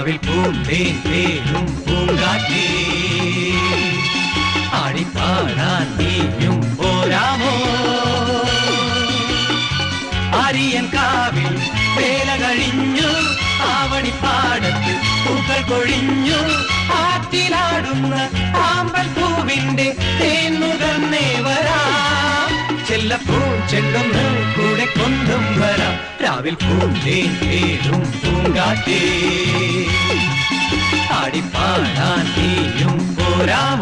രാവിൽ പൂന്തേൻ തേനും പൂങ്കാറ്റേ ആടിപ്പാടാൻ നീയും പോരാമോ ആര്യൻ കാവിൽ വേല കഴിഞ്ഞു ആവണിപ്പാടത്ത് പൂക്കൾ കൊഴിഞ്ഞു ആറ്റിലാടുന്ന ആമ്പൽ പൂവിന്റെ തേൻ നുകർന്നേ വരാം ചെല്ലപ്പൂൻ ചെണ്ടൊന്ന് കൂടെ കൊണ്ടും വരാം രാവിൽ പൂന്തേൻ തേനും പൂങ്കാറ്റേ ആടിപ്പാടാൻ നീയും പോരാമോ